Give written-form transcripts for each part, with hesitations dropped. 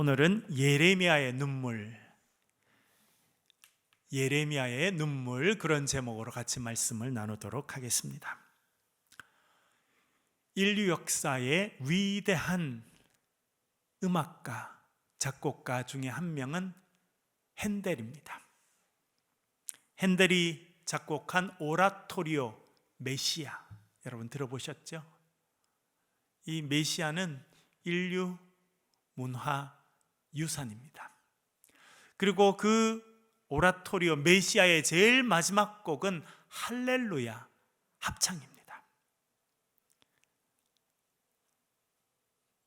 오늘은 예레미야의 눈물 그런 제목으로 같이 말씀을 나누도록 하겠습니다. 인류 역사의 위대한 음악가, 작곡가 중에 한 명은 핸델입니다. 핸델이 작곡한 오라토리오 메시아, 여러분 들어보셨죠? 이 메시아는 인류 문화 유산입니다. 그리고 그 오라토리오 메시아의 제일 마지막 곡은 할렐루야 합창입니다.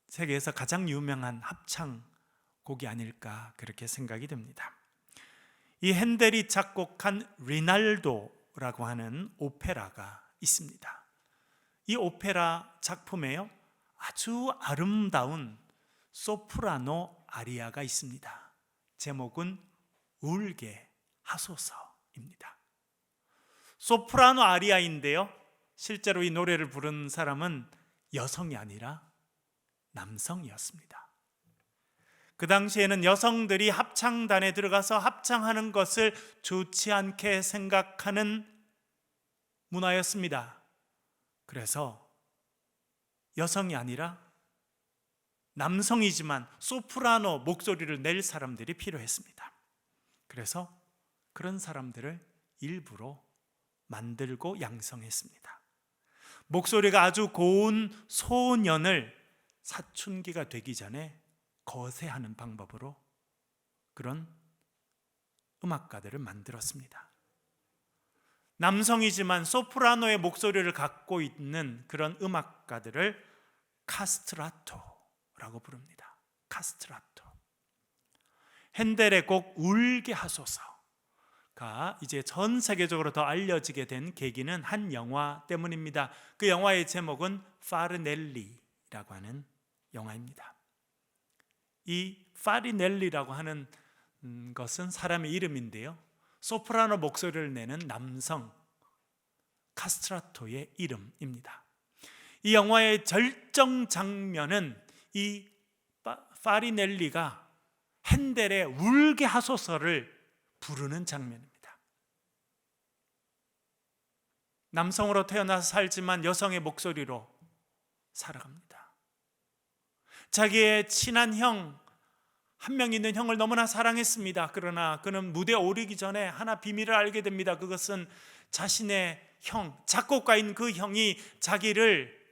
세계에서 가장 유명한 합창곡이 아닐까 그렇게 생각이 됩니다. 이 핸델이 작곡한 리날도라고 하는 오페라가 있습니다. 이 오페라 작품에요, 아주 아름다운 소프라노 아리아가 있습니다. 제목은 울게 하소서입니다. 소프라노 아리아인데요, 실제로 이 노래를 부른 사람은 여성이 아니라 남성이었습니다. 그 당시에는 여성들이 합창단에 들어가서 합창하는 것을 좋지 않게 생각하는 문화였습니다. 그래서 여성이 아니라 남성이지만 소프라노 목소리를 낼 사람들이 필요했습니다. 그래서 그런 사람들을 일부러 만들고 양성했습니다. 목소리가 아주 고운 소년을 사춘기가 되기 전에 거세하는 방법으로 그런 음악가들을 만들었습니다. 남성이지만 소프라노의 목소리를 갖고 있는 그런 음악가들을 카스트라토라고 부릅니다. 카스트라토. 핸델의 곡 울게 하소서가 이제 전 세계적으로 더 알려지게 된 계기는 한 영화 때문입니다. 그 영화의 제목은 파르넬리라고 하는 영화입니다. 이 파리넬리라고 하는 것은 사람의 이름인데요, 소프라노 목소리를 내는 남성 카스트라토의 이름입니다. 이 영화의 절정 장면은 이 파리넬리가 핸델의 울게 하소서를 부르는 장면입니다. 남성으로 태어나서 살지만 여성의 목소리로 살아갑니다. 자기의 친한 형, 한 명 있는 형을 너무나 사랑했습니다. 그러나 그는 무대에 오르기 전에 하나 비밀을 알게 됩니다. 그것은 자신의 형, 작곡가인 그 형이 자기를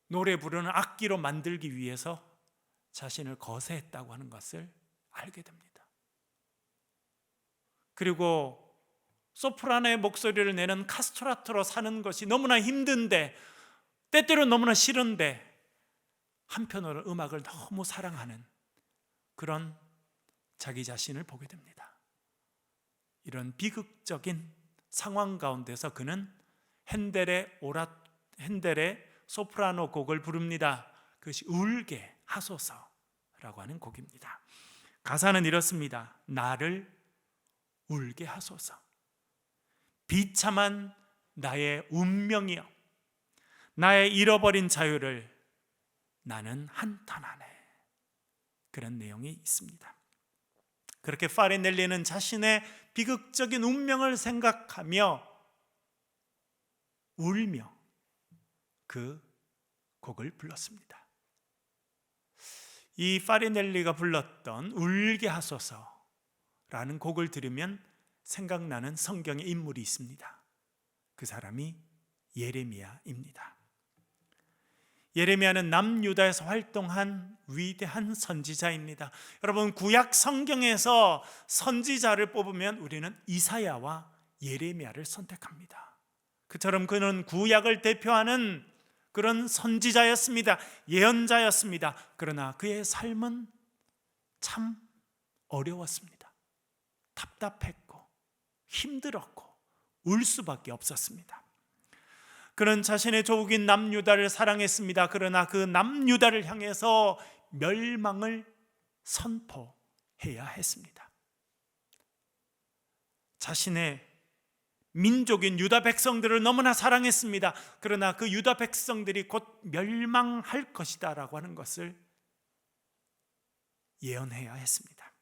노래 부르는 악기로 만들기 위해서 자신을 거세했다고 하는 것을 알게 됩니다. 그리고 소프라노의 목소리를 내는 카스트라토로 사는 것이 너무나 힘든데, 때때로 너무나 싫은데, 한편으로 음악을 너무 사랑하는 그런 자기 자신을 보게 됩니다. 이런 비극적인 상황 가운데서 그는 핸델의 소프라노 곡을 부릅니다. 그것이 울게 하소서라고 하는 곡입니다. 가사는 이렇습니다. 나를 울게 하소서. 비참한 나의 운명이여, 나의 잃어버린 자유를 나는 한탄하네. 그런 내용이 있습니다. 그렇게 파리넬리는 자신의 비극적인 운명을 생각하며 울며 그 곡을 불렀습니다. 이 파리넬리가 불렀던 울게 하소서라는 곡을 들으면 생각나는 성경의 인물이 있습니다. 그 사람이 예레미야입니다. 예레미야는 남유다에서 활동한 위대한 선지자입니다. 여러분, 구약 성경에서 선지자를 뽑으면 우리는 이사야와 예레미야를 선택합니다. 그처럼 그는 구약을 대표하는 그런 선지자였습니다. 예언자였습니다. 그러나 그의 삶은 참 어려웠습니다. 답답했고 힘들었고 울 수밖에 없었습니다. 그는 자신의 조국인 남유다를 사랑했습니다. 그러나 그 남유다를 향해서 멸망을 선포해야 했습니다. 자신의 민족인 유다 백성들을 너무나 사랑했습니다. 그러나 그 유다 백성들이 곧 멸망할 것이다 라고 하는 것을 예언해야 했습니다.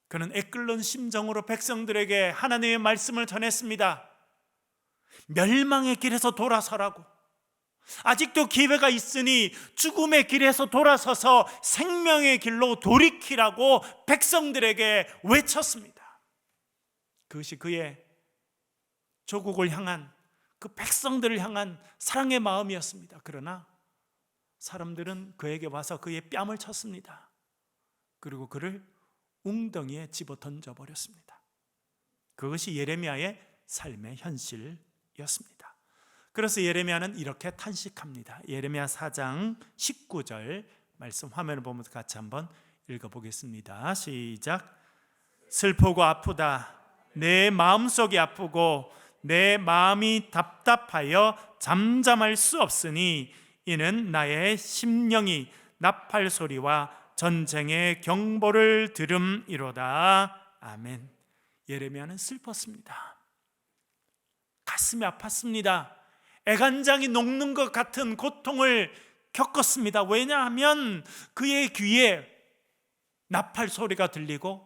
그는 애끓는 심정으로 백성들에게 하나님의 말씀을 전했습니다. 멸망의 길에서 돌아서라고, 아직도 기회가 있으니 죽음의 길에서 돌아서서 생명의 길로 돌이키라고 백성들에게 외쳤습니다. 그것이 그의 조국을 향한, 그 백성들을 향한 사랑의 마음이었습니다. 그러나 사람들은 그에게 와서 그의 뺨을 쳤습니다. 그리고 그를 웅덩이에 집어 던져버렸습니다. 그것이 예레미야의 삶의 현실이었습니다. 그래서 예레미야는 이렇게 탄식합니다. 예레미야 4장 19절 말씀 화면을 보면서 같이 한번 읽어보겠습니다. 시작. 슬프고 아프다. 내 마음속이 아프고 내 마음이 답답하여 잠잠할 수 없으니 이는 나의 심령이 나팔 소리와 전쟁의 경보를 들음이로다. 아멘. 예레미야는 슬펐습니다. 가슴이 아팠습니다. 애간장이 녹는 것 같은 고통을 겪었습니다. 왜냐하면 그의 귀에 나팔 소리가 들리고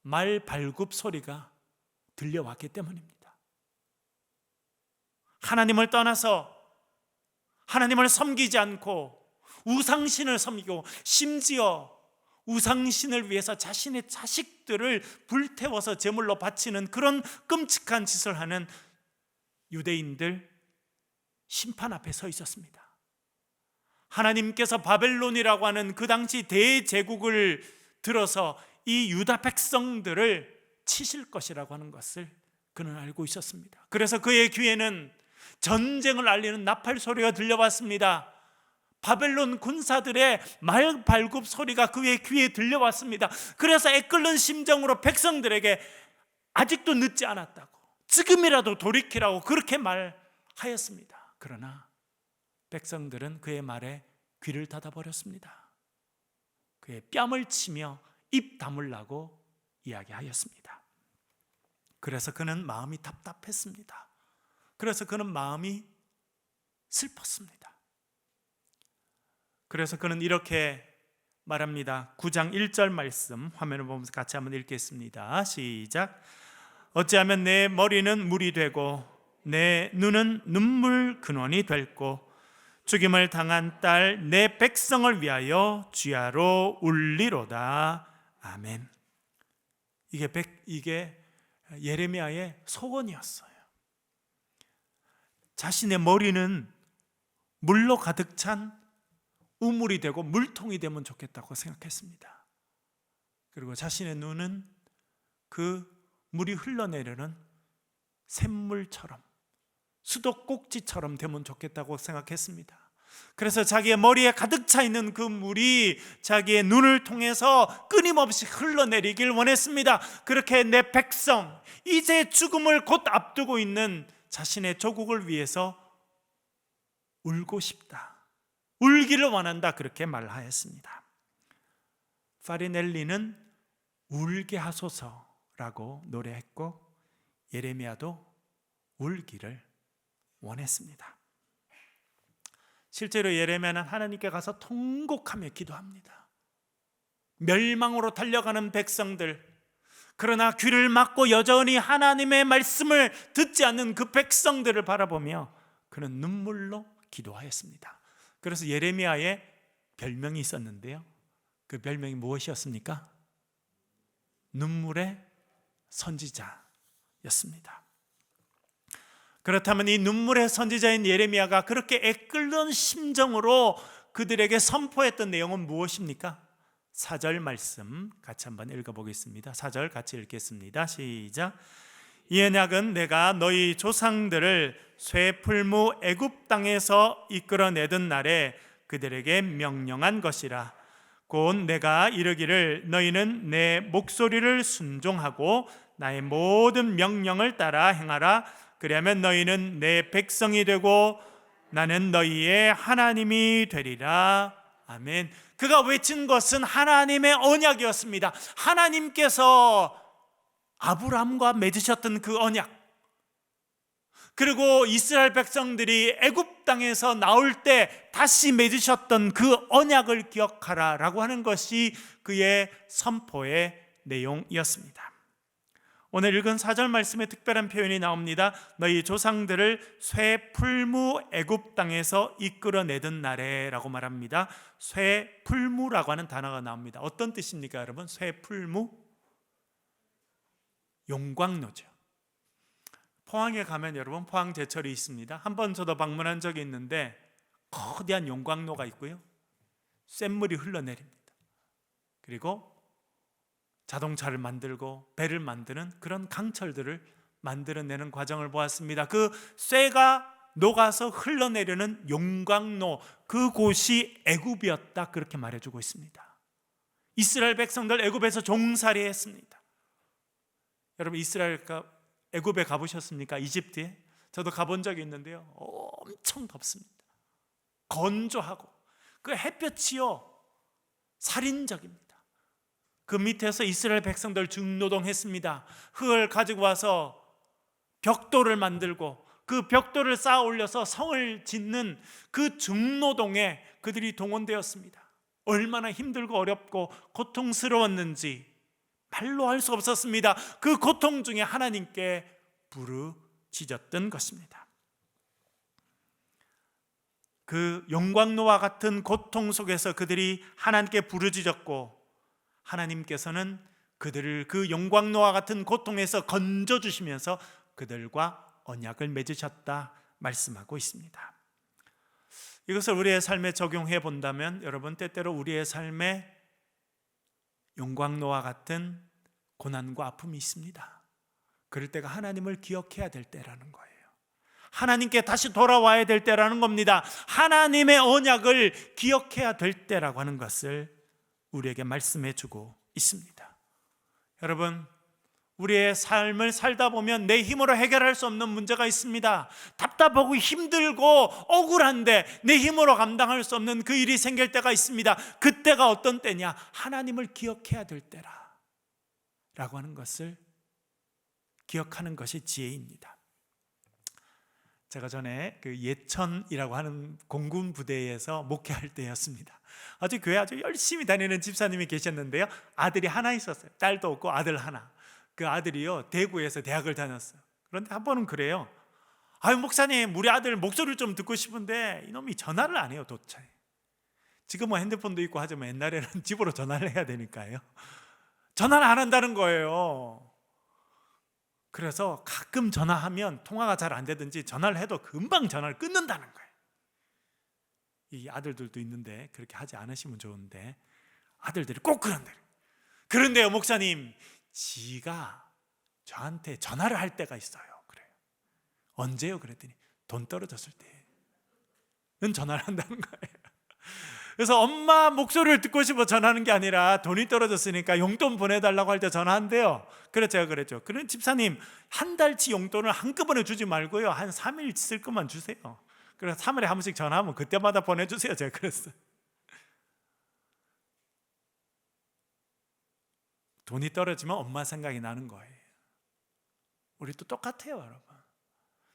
말 발굽 소리가 들려왔기 때문입니다. 하나님을 떠나서 하나님을 섬기지 않고 우상신을 섬기고, 심지어 우상신을 위해서 자신의 자식들을 불태워서 제물로 바치는 그런 끔찍한 짓을 하는 유대인들 심판 앞에 서 있었습니다. 하나님께서 바벨론이라고 하는 그 당시 대제국을 들어서 이 유다 백성들을 치실 것이라고 하는 것을 그는 알고 있었습니다. 그래서 그의 귀에는 전쟁을 알리는 나팔 소리가 들려왔습니다. 바벨론 군사들의 말 발굽 소리가 그의 귀에 들려왔습니다. 그래서 애끓는 심정으로 백성들에게 아직도 늦지 않았다고, 지금이라도 돌이키라고 그렇게 말하였습니다. 그러나 백성들은 그의 말에 귀를 닫아버렸습니다. 그의 뺨을 치며 입 다물라고 이야기하였습니다. 그래서 그는 마음이 답답했습니다. 그래서 그는 마음이 슬펐습니다. 그래서 그는 이렇게 말합니다. 9장 1절 말씀 화면을 보면서 같이 한번 읽겠습니다. 시작. 어찌하면 내 머리는 물이 되고 내 눈은 눈물 근원이 됐고 죽임을 당한 딸 내 백성을 위하여 주야로 울리로다. 아멘. 이게 예레미야의 소원이었어요. 자신의 머리는 물로 가득 찬 우물이 되고 물통이 되면 좋겠다고 생각했습니다. 그리고 자신의 눈은 그 물이 흘러내리는 샘물처럼, 수도꼭지처럼 되면 좋겠다고 생각했습니다. 그래서 자기의 머리에 가득 차 있는 그 물이 자기의 눈을 통해서 끊임없이 흘러내리길 원했습니다. 그렇게 내 백성, 이제 죽음을 곧 앞두고 있는 자신의 조국을 위해서 울고 싶다, 울기를 원한다, 그렇게 말하였습니다. 파리넬리는 울게 하소서라고 노래했고 예레미야도 울기를 원했습니다. 실제로 예레미야는 하나님께 가서 통곡하며 기도합니다. 멸망으로 달려가는 백성들, 그러나 귀를 막고 여전히 하나님의 말씀을 듣지 않는 그 백성들을 바라보며 그는 눈물로 기도하였습니다. 그래서 예레미야의 별명이 있었는데요, 그 별명이 무엇이었습니까? 눈물의 선지자였습니다. 그렇다면 이 눈물의 선지자인 예레미야가 그렇게 애끓는 심정으로 그들에게 선포했던 내용은 무엇입니까? 4절 말씀 같이 한번 읽어보겠습니다. 4절 같이 읽겠습니다. 시작. 이 언약은 내가 너희 조상들을 쇠풀무 애굽 땅에서 이끌어내던 날에 그들에게 명령한 것이라. 곧 내가 이르기를 너희는 내 목소리를 순종하고 나의 모든 명령을 따라 행하라. 그리하면 너희는 내 백성이 되고 나는 너희의 하나님이 되리라. 아멘. 그가 외친 것은 하나님의 언약이었습니다. 하나님께서 아브라함과 맺으셨던 그 언약, 그리고 이스라엘 백성들이 애굽 땅에서 나올 때 다시 맺으셨던 그 언약을 기억하라라고 하는 것이 그의 선포의 내용이었습니다. 오늘 읽은 4절 말씀에 특별한 표현이 나옵니다. 너희 조상들을 쇠풀무 애굽 땅에서 이끌어내던 날에 라고 말합니다. 쇠풀무라고 하는 단어가 나옵니다. 어떤 뜻입니까 여러분? 쇠풀무? 용광로죠. 포항에 가면 여러분 포항 제철이 있습니다. 한번 저도 방문한 적이 있는데 거대한 용광로가 있고요, 쇳물이 흘러내립니다. 그리고 자동차를 만들고 배를 만드는 그런 강철들을 만들어내는 과정을 보았습니다. 그 쇠가 녹아서 흘러내리는 용광로, 그곳이 애굽이었다, 그렇게 말해주고 있습니다. 이스라엘 백성들 애굽에서 종살이 했습니다. 여러분 애굽에 가보셨습니까? 이집트에? 저도 가본 적이 있는데요, 엄청 덥습니다. 건조하고 그 햇볕이요 살인적입니다. 그 밑에서 이스라엘 백성들 중노동했습니다. 흙을 가지고 와서 벽돌을 만들고 그 벽돌을 쌓아 올려서 성을 짓는 그 중노동에 그들이 동원되었습니다. 얼마나 힘들고 어렵고 고통스러웠는지 말로 할 수 없었습니다. 그 고통 중에 하나님께 부르짖었던 것입니다. 그 영광로와 같은 고통 속에서 그들이 하나님께 부르짖었고, 하나님께서는 그들을 그 영광로와 같은 고통에서 건져주시면서 그들과 언약을 맺으셨다 말씀하고 있습니다. 이것을 우리의 삶에 적용해 본다면 여러분, 때때로 우리의 삶에 용광로와 같은 고난과 아픔이 있습니다. 그럴 때가 하나님을 기억해야 될 때라는 거예요. 하나님께 다시 돌아와야 될 때라는 겁니다. 하나님의 언약을 기억해야 될 때라고 하는 것을 우리에게 말씀해 주고 있습니다. 여러분, 우리의 삶을 살다 보면 내 힘으로 해결할 수 없는 문제가 있습니다. 답답하고 힘들고 억울한데 내 힘으로 감당할 수 없는 그 일이 생길 때가 있습니다. 그때가 어떤 때냐? 하나님을 기억해야 될 때라 라고 하는 것을 기억하는 것이 지혜입니다. 제가 전에 그 예천이라고 하는 공군 부대에서 목회할 때였습니다. 교회 아주 열심히 다니는 집사님이 계셨는데요, 아들이 하나 있었어요. 딸도 없고 아들 하나. 그 아들이요 대구에서 대학을 다녔어요. 그런데 한 번은 그래요. 목사님, 우리 아들 목소리를 좀 듣고 싶은데 이놈이 전화를 안 해요. 도대체 지금은 핸드폰도 있고 하지만 옛날에는 집으로 전화를 해야 되니까요. 전화를 안 한다는 거예요. 그래서 가끔 전화하면 통화가 잘 안 되든지 전화를 해도 금방 전화를 끊는다는 거예요. 이 아들들도 있는데 그렇게 하지 않으시면 좋은데 아들들이 꼭 그런대요. 그런데요 목사님, 지가 저한테 전화를 할 때가 있어요. 그래요. 언제요? 그랬더니 돈 떨어졌을 때는 전화를 한다는 거예요. 그래서 엄마 목소리를 듣고 싶어 전화하는 게 아니라 돈이 떨어졌으니까 용돈 보내달라고 할 때 전화한대요. 그래서 제가 그랬죠. 그런 집사님, 한 달치 용돈을 한꺼번에 주지 말고요, 한 3일 쓸 것만 주세요. 그래서 3일에 한 번씩 전화하면 그때마다 보내주세요. 제가 그랬어요. 돈이 떨어지면 엄마 생각이 나는 거예요. 우리도 똑같아요 여러분.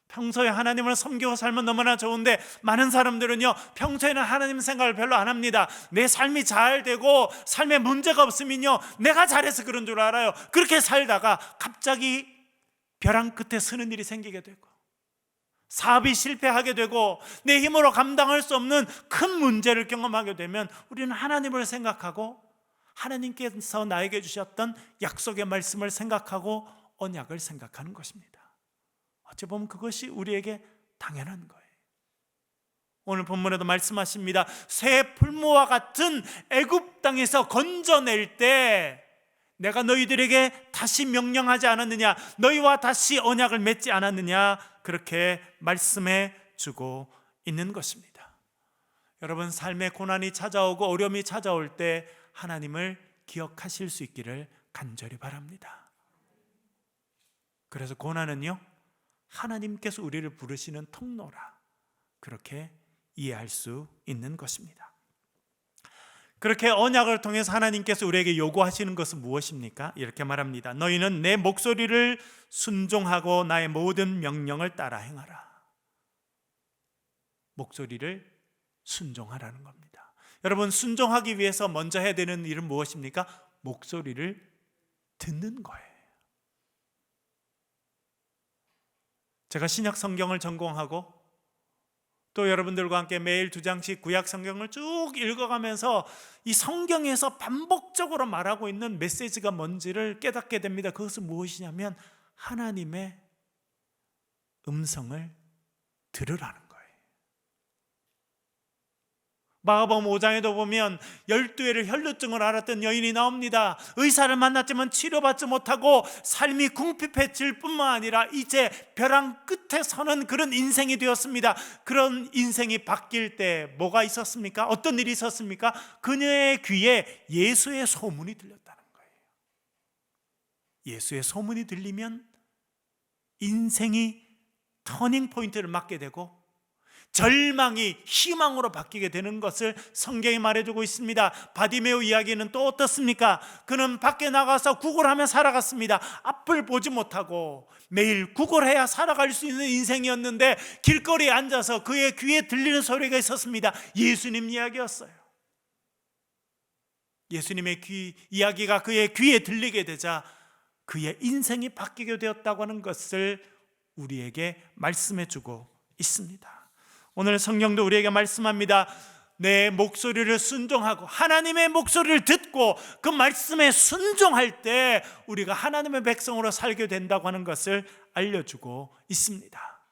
평소에 하나님을 섬기고 살면 너무나 좋은데 많은 사람들은요, 평소에는 하나님 생각을 별로 안 합니다. 내 삶이 잘 되고 삶에 문제가 없으면요, 내가 잘해서 그런 줄 알아요. 그렇게 살다가 갑자기 벼랑 끝에 서는 일이 생기게 되고 사업이 실패하게 되고 내 힘으로 감당할 수 없는 큰 문제를 경험하게 되면 우리는 하나님을 생각하고 하나님께서 나에게 주셨던 약속의 말씀을 생각하고 언약을 생각하는 것입니다. 어찌 보면 그것이 우리에게 당연한 거예요. 오늘 본문에도 말씀하십니다. 새 풀무와 같은 애굽 땅에서 건져낼 때 내가 너희들에게 다시 명령하지 않았느냐, 너희와 다시 언약을 맺지 않았느냐, 그렇게 말씀해 주고 있는 것입니다. 여러분, 삶의 고난이 찾아오고 어려움이 찾아올 때 하나님을 기억하실 수 있기를 간절히 바랍니다. 그래서 고난은요, 하나님께서 우리를 부르시는 통로라, 그렇게 이해할 수 있는 것입니다. 그렇게 언약을 통해서 하나님께서 우리에게 요구하시는 것은 무엇입니까? 이렇게 말합니다. 너희는 내 목소리를 순종하고 나의 모든 명령을 따라 행하라. 목소리를 순종하라는 겁니다. 여러분, 순종하기 위해서 먼저 해야 되는 일은 무엇입니까? 목소리를 듣는 거예요. 제가 신약 성경을 전공하고 또 여러분들과 함께 매일 2장씩 구약 성경을 쭉 읽어가면서 이 성경에서 반복적으로 말하고 있는 메시지가 뭔지를 깨닫게 됩니다. 그것은 무엇이냐면 하나님의 음성을 들으라는 거예요. 마가복음 5장에도 보면 12회를 혈루증을 앓았던 여인이 나옵니다. 의사를 만났지만 치료받지 못하고 삶이 궁핍해질 뿐만 아니라 이제 벼랑 끝에 서는 그런 인생이 되었습니다. 그런 인생이 바뀔 때 뭐가 있었습니까? 어떤 일이 있었습니까? 그녀의 귀에 예수의 소문이 들렸다는 거예요. 예수의 소문이 들리면 인생이 터닝 포인트를 맞게 되고 절망이 희망으로 바뀌게 되는 것을 성경이 말해주고 있습니다. 바디메오 이야기는 또 어떻습니까? 그는 밖에 나가서 구걸하며 살아갔습니다. 앞을 보지 못하고 매일 구걸해야 살아갈 수 있는 인생이었는데 길거리에 앉아서 그의 귀에 들리는 소리가 있었습니다. 예수님 이야기였어요. 예수님의 이야기가 그의 귀에 들리게 되자 그의 인생이 바뀌게 되었다고 하는 것을 우리에게 말씀해주고 있습니다. 오늘 성경도 우리에게 말씀합니다. 내 목소리를 순종하고 하나님의 목소리를 듣고 그 말씀에 순종할 때 우리가 하나님의 백성으로 살게 된다고 하는 것을 알려주고 있습니다.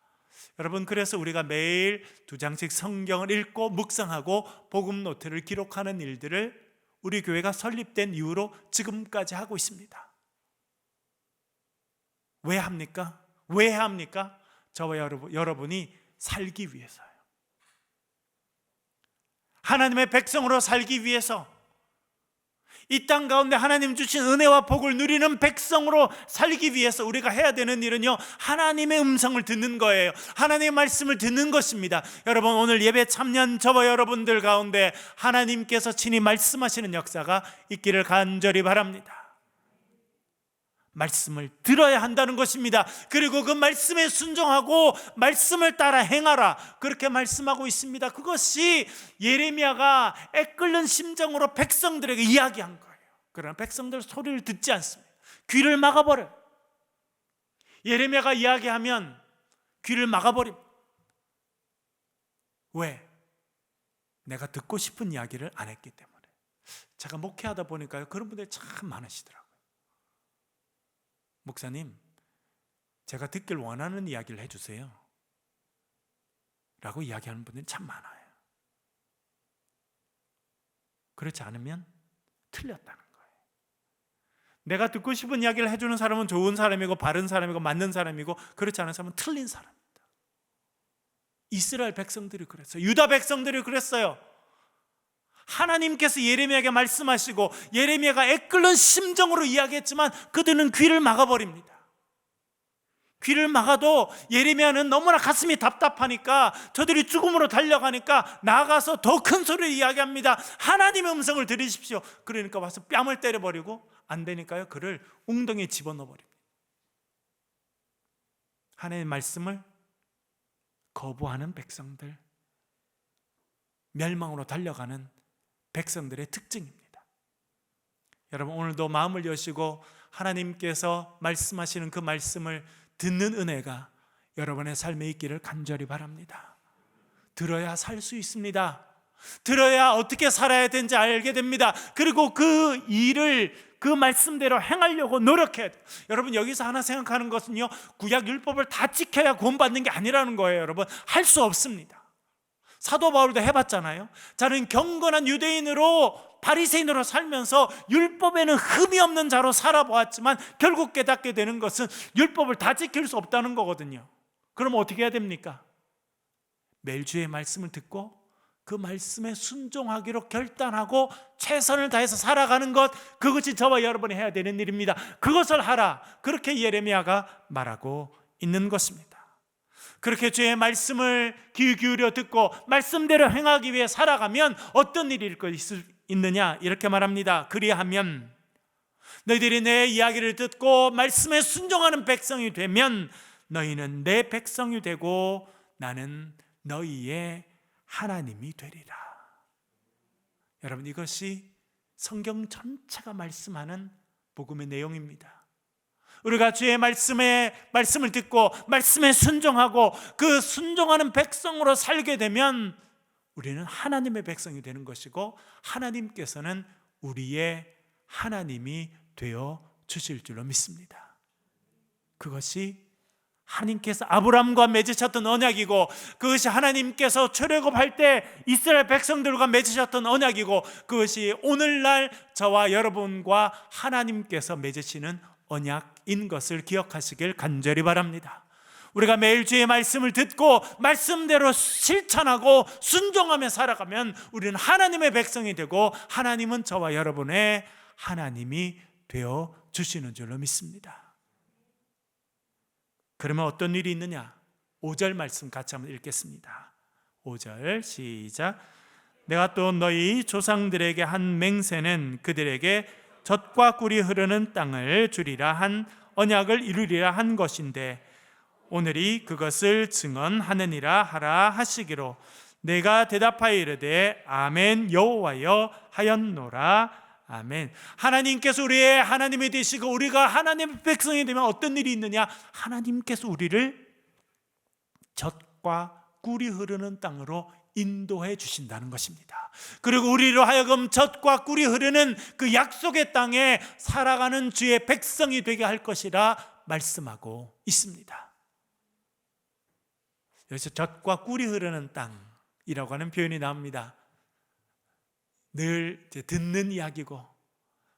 여러분, 그래서 우리가 매일 2장씩 성경을 읽고 묵상하고 복음 노트를 기록하는 일들을 우리 교회가 설립된 이후로 지금까지 하고 있습니다. 왜 합니까? 왜 해야 합니까? 저와 여러분이 살기 위해서요. 하나님의 백성으로 살기 위해서, 이 땅 가운데 하나님 주신 은혜와 복을 누리는 백성으로 살기 위해서 우리가 해야 되는 일은요, 하나님의 음성을 듣는 거예요. 하나님의 말씀을 듣는 것입니다. 여러분, 오늘 예배 참여한 저와 여러분들 가운데 하나님께서 친히 말씀하시는 역사가 있기를 간절히 바랍니다. 말씀을 들어야 한다는 것입니다. 그리고 그 말씀에 순종하고 말씀을 따라 행하라, 그렇게 말씀하고 있습니다. 그것이 예레미야가 애끓는 심정으로 백성들에게 이야기한 거예요. 그러나 백성들 소리를 듣지 않습니다. 귀를 막아버려요. 예레미야가 이야기하면 귀를 막아버립니다. 왜? 내가 듣고 싶은 이야기를 안 했기 때문에. 제가 목회하다 보니까요, 그런 분들이 참 많으시더라고요. 목사님, 제가 듣길 원하는 이야기를 해주세요 라고 이야기하는 분들이 참 많아요. 그렇지 않으면 틀렸다는 거예요. 내가 듣고 싶은 이야기를 해주는 사람은 좋은 사람이고 바른 사람이고 맞는 사람이고, 그렇지 않은 사람은 틀린 사람입니다. 이스라엘 백성들이 그랬어요. 유다 백성들이 그랬어요. 하나님께서 예레미야에게 말씀하시고 예레미야가 애끓는 심정으로 이야기했지만 그들은 귀를 막아버립니다. 귀를 막아도 예레미야는 너무나 가슴이 답답하니까, 저들이 죽음으로 달려가니까 나가서 더 큰 소리로 이야기합니다. 하나님의 음성을 들으십시오. 그러니까 와서 뺨을 때려버리고, 안 되니까요, 그를 웅덩이에 집어넣어버립니다. 하나님의 말씀을 거부하는 백성들, 멸망으로 달려가는 백성들의 특징입니다. 여러분, 오늘도 마음을 여시고 하나님께서 말씀하시는 그 말씀을 듣는 은혜가 여러분의 삶에 있기를 간절히 바랍니다. 들어야 살 수 있습니다. 들어야 어떻게 살아야 되는지 알게 됩니다. 그리고 그 일을 그 말씀대로 행하려고 노력해야 돼요. 여러분, 여기서 하나 생각하는 것은요, 구약 율법을 다 지켜야 구원받는 게 아니라는 거예요. 여러분, 할 수 없습니다. 사도 바울도 해봤잖아요. 저는 경건한 유대인으로 바리새인으로 살면서 율법에는 흠이 없는 자로 살아보았지만 결국 깨닫게 되는 것은 율법을 다 지킬 수 없다는 거거든요. 그럼 어떻게 해야 됩니까? 매일 주의 말씀을 듣고 그 말씀에 순종하기로 결단하고 최선을 다해서 살아가는 것, 그것이 저와 여러분이 해야 되는 일입니다. 그것을 하라, 그렇게 예레미야가 말하고 있는 것입니다. 그렇게 주의 말씀을 귀 기울여 듣고 말씀대로 행하기 위해 살아가면 어떤 일이 있느냐? 이렇게 말합니다. 그리하면 너희들이 내 이야기를 듣고 말씀에 순종하는 백성이 되면 너희는 내 백성이 되고 나는 너희의 하나님이 되리라. 여러분, 이것이 성경 전체가 말씀하는 복음의 내용입니다. 우리가 주의 말씀을 듣고 말씀에 순종하고 그 순종하는 백성으로 살게 되면 우리는 하나님의 백성이 되는 것이고 하나님께서는 우리의 하나님이 되어 주실 줄로 믿습니다. 그것이 하나님께서 아브라함과 맺으셨던 언약이고 그것이 하나님께서 출애굽할 때 이스라엘 백성들과 맺으셨던 언약이고 그것이 오늘날 저와 여러분과 하나님께서 맺으시는 언약인 것을 기억하시길 간절히 바랍니다. 우리가 매일 주의 말씀을 듣고 말씀대로 실천하고 순종하며 살아가면 우리는 하나님의 백성이 되고 하나님은 저와 여러분의 하나님이 되어 주시는 줄로 믿습니다. 그러면 어떤 일이 있느냐? 5절 말씀 같이 한번 읽겠습니다. 5절 시작. 내가 또 너희 조상들에게 한 맹세는 그들에게 젖과 꿀이 흐르는 땅을 주리라 한 언약을 이루리라 한 것인데 오늘이 그것을 증언하느니라 하라 하시기로 내가 대답하여 이르되 아멘 여호와여 하였노라. 아멘. 하나님께서 우리의 하나님이 되시고 우리가 하나님의 백성이 되면 어떤 일이 있느냐? 하나님께서 우리를 젖과 꿀이 흐르는 땅으로 인도해 주신다는 것입니다. 그리고 우리로 하여금 젖과 꿀이 흐르는 그 약속의 땅에 살아가는 주의 백성이 되게 할 것이라 말씀하고 있습니다. 여기서 젖과 꿀이 흐르는 땅이라고 하는 표현이 나옵니다. 늘 듣는 이야기고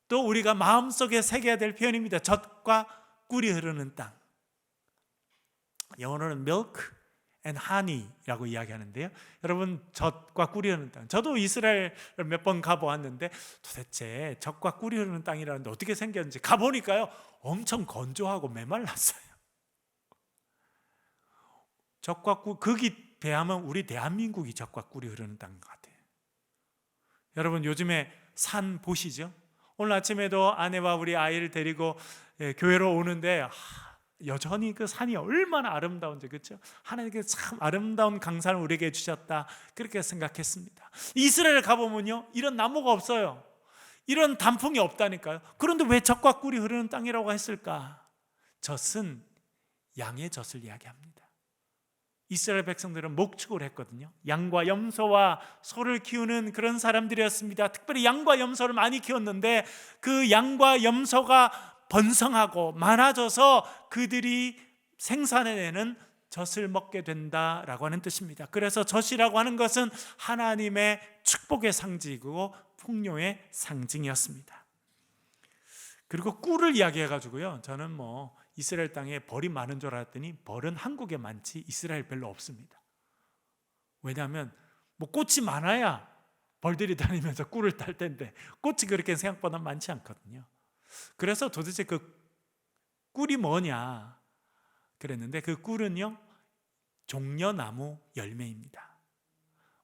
또 우리가 마음속에 새겨야 될 표현입니다. 젖과 꿀이 흐르는 땅. 영어로는 milk and honey라고 이야기하는데요. 여러분, 젖과 꿀이 흐르는 땅. 저도 이스라엘 몇 번 가보았는데 도대체 젖과 꿀이 흐르는 땅이라는데 어떻게 생겼는지 가보니까요 엄청 건조하고 메말랐어요. 젖과 꿀, 거기 비하면 우리 대한민국이 젖과 꿀이 흐르는 땅인 것 같아요. 여러분, 요즘에 산 보시죠? 오늘 아침에도 아내와 우리 아이를 데리고 교회로 오는데 여전히 그 산이 얼마나 아름다운지, 그렇죠? 하나님께서 참 아름다운 강산을 우리에게 주셨다, 그렇게 생각했습니다. 이스라엘 가보면요 이런 나무가 없어요. 이런 단풍이 없다니까요. 그런데 왜 젖과 꿀이 흐르는 땅이라고 했을까? 젖은 양의 젖을 이야기합니다. 이스라엘 백성들은 목축을 했거든요. 양과 염소와 소를 키우는 그런 사람들이었습니다. 특별히 양과 염소를 많이 키웠는데 그 양과 염소가 번성하고 많아져서 그들이 생산해내는 젖을 먹게 된다라고 하는 뜻입니다. 그래서 젖이라고 하는 것은 하나님의 축복의 상징이고 풍요의 상징이었습니다. 그리고 꿀을 이야기해가지고요, 저는 이스라엘 땅에 벌이 많은 줄 알았더니 벌은 한국에 많지 이스라엘 별로 없습니다. 왜냐하면 꽃이 많아야 벌들이 다니면서 꿀을 딸 텐데 꽃이 그렇게 생각보다 많지 않거든요. 그래서 도대체 그 꿀이 뭐냐 그랬는데 그 꿀은요 종려나무 열매입니다.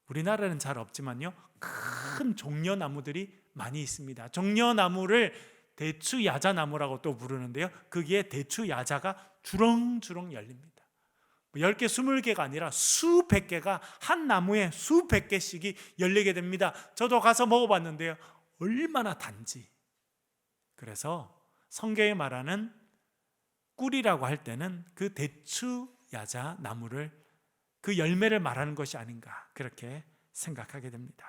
우리나라는 잘 없지만요 큰 종려나무들이 많이 있습니다. 종려나무를 대추야자나무라고 또 부르는데요, 거기에 대추야자가 주렁주렁 열립니다. 10개, 20개가 아니라 수백 개가 한 나무에 수백 개씩이 열리게 됩니다. 저도 가서 먹어봤는데요, 얼마나 단지. 그래서 성경에 말하는 꿀이라고 할 때는 그 대추야자 나무를, 그 열매를 말하는 것이 아닌가, 그렇게 생각하게 됩니다.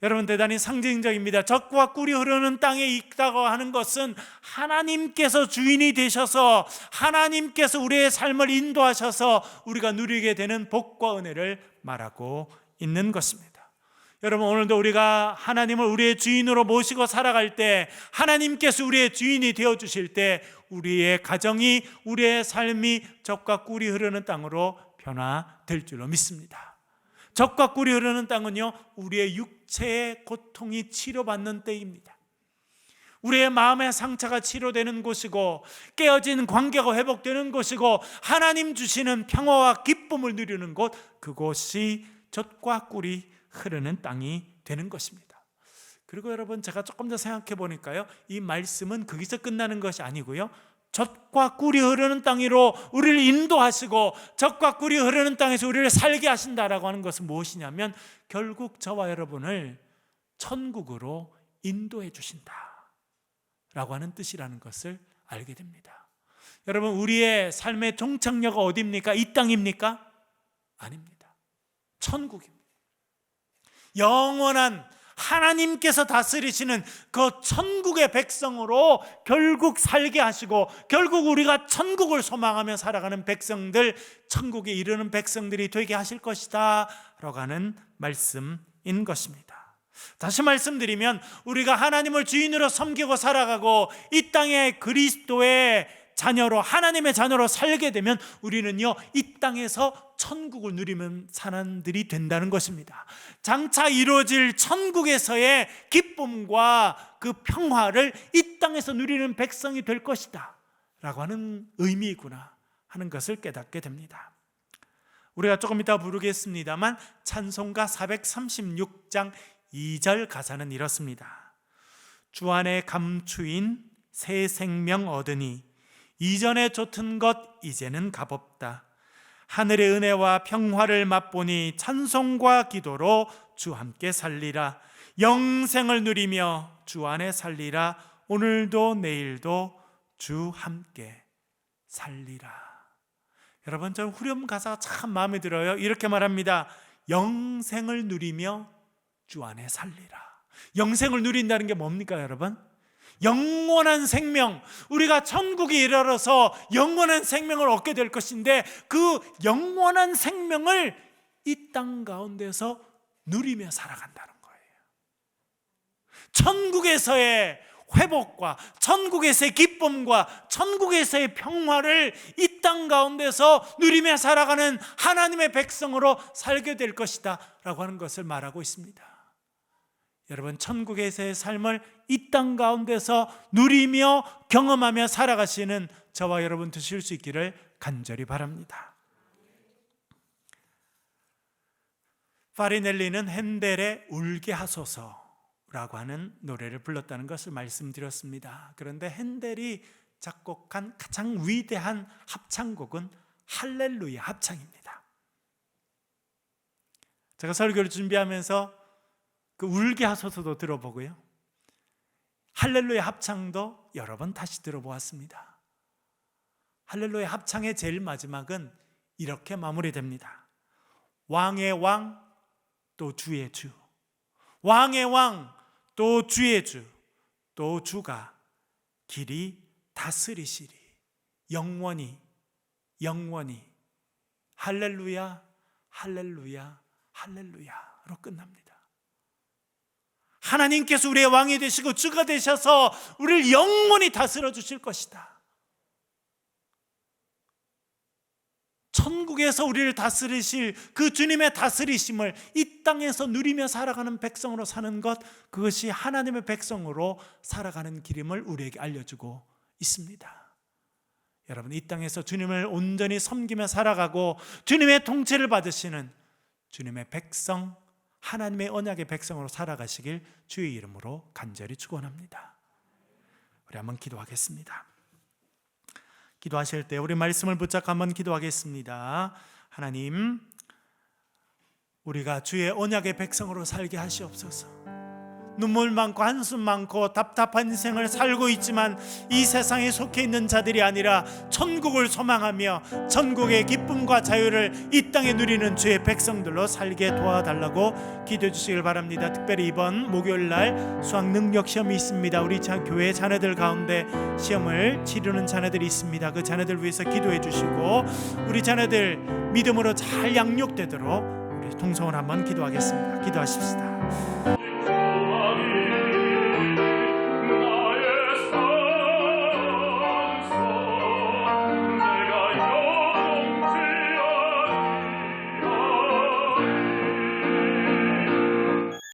여러분, 대단히 상징적입니다. 젖과 꿀이 흐르는 땅에 있다고 하는 것은 하나님께서 주인이 되셔서 하나님께서 우리의 삶을 인도하셔서 우리가 누리게 되는 복과 은혜를 말하고 있는 것입니다. 여러분, 오늘도 우리가 하나님을 우리의 주인으로 모시고 살아갈 때, 하나님께서 우리의 주인이 되어주실 때 우리의 가정이, 우리의 삶이 젖과 꿀이 흐르는 땅으로 변화될 줄로 믿습니다. 젖과 꿀이 흐르는 땅은요 우리의 육체의 고통이 치료받는 때입니다. 우리의 마음의 상처가 치료되는 곳이고 깨어진 관계가 회복되는 곳이고 하나님 주시는 평화와 기쁨을 누리는 곳, 그곳이 젖과 꿀이 흐르는 땅이 되는 것입니다. 그리고 여러분, 제가 조금 더 생각해 보니까요, 이 말씀은 거기서 끝나는 것이 아니고요, 젖과 꿀이 흐르는 땅으로 우리를 인도하시고 젖과 꿀이 흐르는 땅에서 우리를 살게 하신다라고 하는 것은 무엇이냐면 결국 저와 여러분을 천국으로 인도해 주신다라고 하는 뜻이라는 것을 알게 됩니다. 여러분, 우리의 삶의 종착역은 어디입니까? 이 땅입니까? 아닙니다. 천국입니다. 영원한 하나님께서 다스리시는 그 천국의 백성으로 결국 살게 하시고, 결국 우리가 천국을 소망하며 살아가는 백성들, 천국에 이르는 백성들이 되게 하실 것이다 라고 하는 말씀인 것입니다. 다시 말씀드리면, 우리가 하나님을 주인으로 섬기고 살아가고 이 땅에 그리스도의 자녀로, 하나님의 자녀로 살게 되면 우리는요, 이 땅에서 천국을 누리는 사람들이 된다는 것입니다. 장차 이루어질 천국에서의 기쁨과 그 평화를 이 땅에서 누리는 백성이 될 것이다 라고 하는 의미구나 하는 것을 깨닫게 됩니다. 우리가 조금 이따 부르겠습니다만 찬송가 436장 2절 가사는 이렇습니다. 주 안에 감추인 새 생명 얻으니 이전에 좋던 것 이제는 값없다. 하늘의 은혜와 평화를 맛보니 찬송과 기도로 주 함께 살리라. 영생을 누리며 주 안에 살리라. 오늘도 내일도 주 함께 살리라. 여러분, 저는 후렴 가사가 참 마음에 들어요. 이렇게 말합니다. 영생을 누리며 주 안에 살리라. 영생을 누린다는 게 뭡니까, 여러분? 영원한 생명, 우리가 천국에 이르러서 영원한 생명을 얻게 될 것인데, 그 영원한 생명을 이 땅 가운데서 누리며 살아간다는 거예요. 천국에서의 회복과 천국에서의 기쁨과 천국에서의 평화를 이 땅 가운데서 누리며 살아가는 하나님의 백성으로 살게 될 것이다 라고 하는 것을 말하고 있습니다. 여러분, 천국에서의 삶을 이 땅 가운데서 누리며 경험하며 살아가시는 저와 여러분 되실 수 있기를 간절히 바랍니다. 파리넬리는 핸델의 울게 하소서라고 하는 노래를 불렀다는 것을 말씀드렸습니다. 그런데 핸델이 작곡한 가장 위대한 합창곡은 할렐루야 합창입니다. 제가 설교를 준비하면서 그 울게 하소서도 들어보고요, 할렐루야 합창도 여러 번 다시 들어보았습니다. 할렐루야 합창의 제일 마지막은 이렇게 마무리됩니다. 왕의 왕 또 주의 주, 왕의 왕 또 주의 주, 또 주가 길이 다스리시리. 영원히 영원히 할렐루야 할렐루야 할렐루야로 끝납니다. 하나님께서 우리의 왕이 되시고 주가 되셔서 우리를 영원히 다스려 주실 것이다. 천국에서 우리를 다스리실 그 주님의 다스리심을 이 땅에서 누리며 살아가는 백성으로 사는 것, 그것이 하나님의 백성으로 살아가는 길임을 우리에게 알려주고 있습니다. 여러분, 이 땅에서 주님을 온전히 섬기며 살아가고 주님의 통치를 받으시는 주님의 백성, 하나님의 언약의 백성으로 살아가시길 주의 이름으로 간절히 축원합니다. 우리 한번 기도하겠습니다. 기도하실 때 우리 말씀을 붙잡고 한번 기도하겠습니다. 하나님, 우리가 주의 언약의 백성으로 살게 하시옵소서. 눈물 많고 한숨 많고 답답한 인생을 살고 있지만 이 세상에 속해 있는 자들이 아니라 천국을 소망하며 천국의 기쁨과 자유를 이 땅에 누리는 주의 백성들로 살게 도와달라고 기도해 주시길 바랍니다. 특별히 이번 목요일날 수학능력시험이 있습니다. 우리 교회 자녀들 가운데 시험을 치르는 자녀들이 있습니다. 그 자녀들 위해서 기도해 주시고 우리 자녀들 믿음으로 잘 양육되도록 우리 통성을 한번 기도하겠습니다. 기도하십시다.